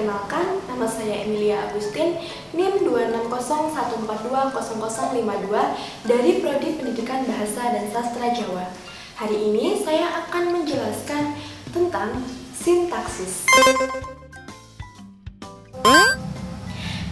Perkenalkan, nama saya Emilia Agustin, NIM 26014200052 dari Prodi Pendidikan Bahasa dan Sastra Jawa. Hari ini saya akan menjelaskan tentang sintaksis.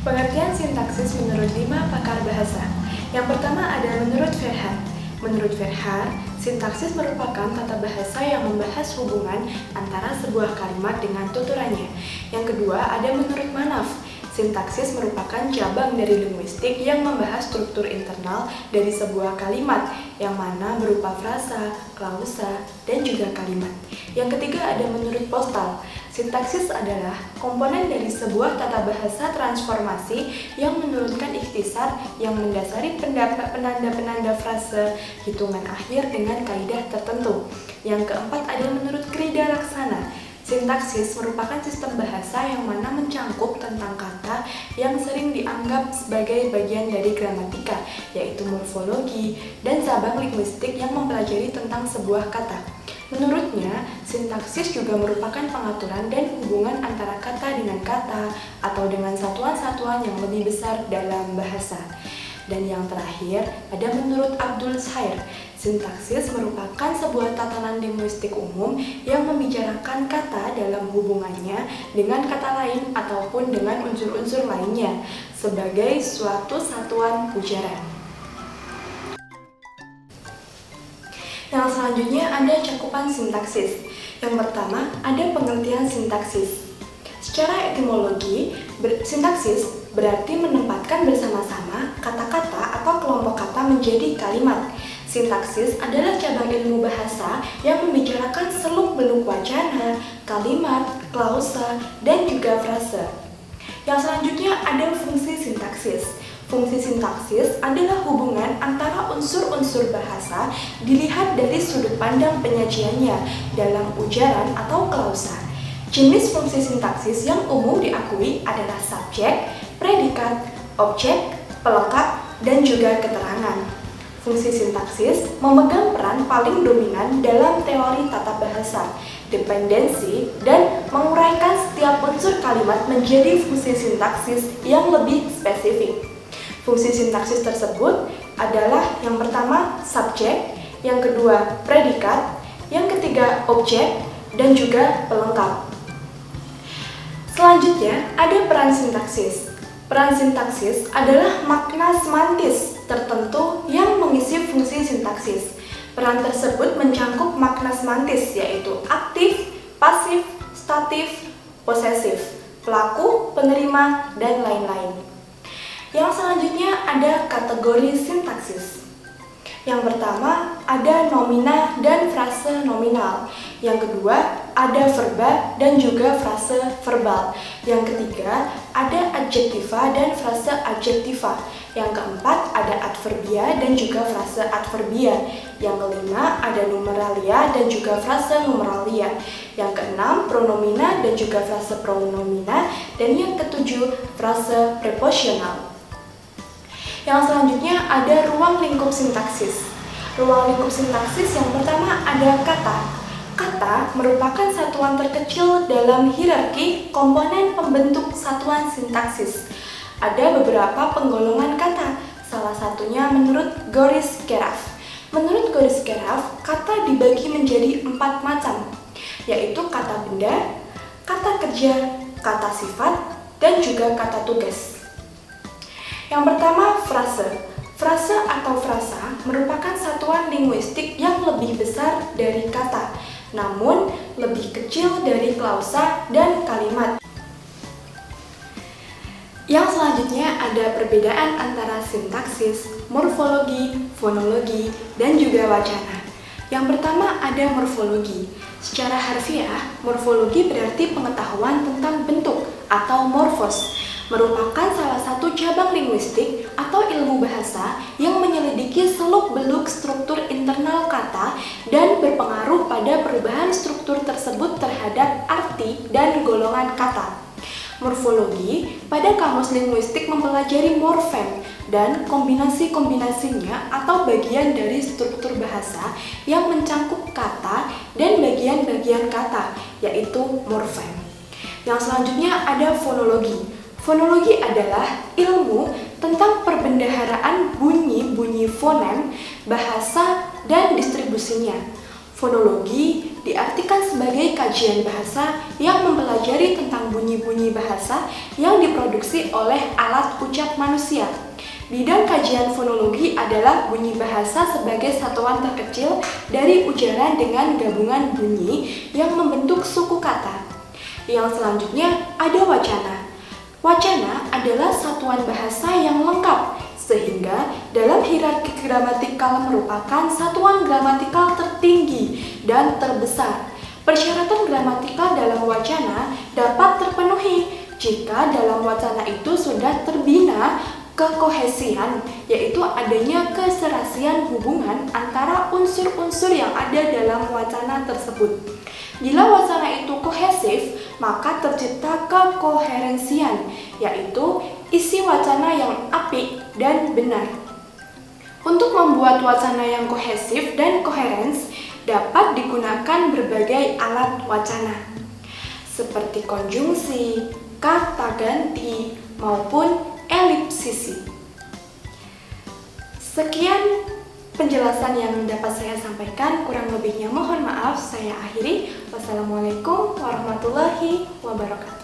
Pengertian sintaksis menurut 5 pakar bahasa. Yang pertama ada menurut Verhaer. Menurut Verhaer, sintaksis merupakan tata bahasa yang membahas hubungan antara sebuah kalimat dengan tuturannya. Yang kedua ada menurut Manaf. Sintaksis merupakan cabang dari linguistik yang membahas struktur internal dari sebuah kalimat, yang mana berupa frasa, klausa, dan juga kalimat. Yang ketiga ada menurut Postal. Sintaksis adalah komponen dari sebuah tata bahasa transformasi yang menurunkan ikhtisar yang mendasari penanda-penanda frase hitungan akhir dengan kaidah tertentu. Yang keempat ada menurut Krida Laksana. Sintaksis merupakan sistem bahasa yang mana mencangkup tentang kata yang sering dianggap sebagai bagian dari gramatika, yaitu morfologi dan cabang linguistik yang mempelajari tentang sebuah kata. Menurutnya, sintaksis juga merupakan pengaturan dan hubungan antara kata dengan kata atau dengan satuan-satuan yang lebih besar dalam bahasa. Dan yang terakhir, ada menurut Abdul Shair. Sintaksis merupakan sebuah tatanan linguistik umum yang membicarakan kata dalam hubungannya dengan kata lain ataupun dengan unsur-unsur lainnya sebagai suatu satuan ujaran. Yang selanjutnya ada cakupan sintaksis. Yang pertama ada pengertian sintaksis. Secara etimologi, sintaksis berarti menempatkan bersama-sama kata-kata atau kelompok kata menjadi kalimat. Sintaksis adalah cabang ilmu bahasa yang membicarakan seluk-beluk wacana, kalimat, klausa, dan juga frase. Yang selanjutnya ada fungsi sintaksis. Fungsi sintaksis adalah hubungan antara unsur-unsur bahasa dilihat dari sudut pandang penyajiannya dalam ujaran atau klausa. Jenis fungsi sintaksis yang umum diakui adalah subjek, predikat, objek, pelengkap, dan juga keterangan. Fungsi sintaksis memegang peran paling dominan dalam teori tata bahasa, dependensi, dan menguraikan setiap unsur kalimat menjadi fungsi sintaksis yang lebih spesifik. Fungsi sintaksis tersebut adalah yang pertama subjek, yang kedua predikat, yang ketiga objek, dan juga pelengkap. Selanjutnya ada peran sintaksis. Peran sintaksis adalah makna semantis tertentu yang mengisi fungsi sintaksis. Peran tersebut mencangkup makna semantis yaitu aktif, pasif, statif, posesif, pelaku, penerima, dan lain-lain. Yang selanjutnya ada kategori sintaksis. Yang pertama ada nomina dan frase nominal. Yang kedua ada verba dan juga frase verbal. Yang ketiga ada adjektiva dan frase adjektiva. Yang keempat ada adverbia dan juga frase adverbia. Yang kelima ada numeralia dan juga frase numeralia. Yang keenam pronomina dan juga frase pronomina. Dan yang ketujuh frase preposisional. Yang selanjutnya ada ruang lingkup sintaksis. Ruang lingkup sintaksis yang pertama ada kata. Kata merupakan satuan terkecil dalam hierarki komponen pembentuk satuan sintaksis. Ada beberapa penggolongan kata, salah satunya menurut Goris Keraf. Menurut Goris Keraf, kata dibagi menjadi 4 macam, yaitu kata benda, kata kerja, kata sifat, dan juga kata tugas. Yang pertama, frase. Frase atau frasa merupakan satuan linguistik yang lebih besar dari kata, namun lebih kecil dari klausa dan kalimat. Yang selanjutnya ada perbedaan antara sintaksis, morfologi, fonologi, dan juga wacana. Yang pertama ada morfologi. Secara harfiah, morfologi berarti pengetahuan tentang bentuk atau morfos, merupakan salah satu cabang linguistik atau ilmu bahasa yang menyelidiki seluk-beluk struktur internal kata dan berpengaruh pada perubahan struktur tersebut terhadap arti dan golongan kata. Morfologi pada kamus linguistik mempelajari morfem dan kombinasi-kombinasinya atau bagian dari struktur bahasa yang mencangkup kata dan bagian-bagian kata, yaitu morfem. Yang selanjutnya ada fonologi. Fonologi adalah ilmu tentang perbendaharaan bunyi-bunyi fonem, bahasa, dan distribusinya. Fonologi diartikan sebagai kajian bahasa yang mempelajari tentang bunyi-bunyi bahasa yang diproduksi oleh alat ucap manusia. Bidang kajian fonologi adalah bunyi bahasa sebagai satuan terkecil dari ujaran dengan gabungan bunyi yang membentuk suku kata. Yang selanjutnya ada wacana. Wacana adalah satuan bahasa yang lengkap, sehingga dalam hierarki gramatikal merupakan satuan gramatikal tertinggi dan terbesar. Persyaratan gramatikal dalam wacana dapat terpenuhi jika dalam wacana itu sudah terbina kekohesian, yaitu adanya keserasian hubungan antara unsur-unsur yang ada dalam wacana tersebut. Bila wacana itu kohesif, maka tercipta kekoherensian, yaitu isi wacana yang apik dan benar. Untuk membuat wacana yang kohesif dan koherens, dapat digunakan berbagai alat wacana, seperti konjungsi, kata ganti, maupun elipsisi. Sekian penjelasan yang dapat saya sampaikan, kurang lebihnya mohon maaf, saya akhiri. Wassalamualaikum warahmatullahi wabarakatuh.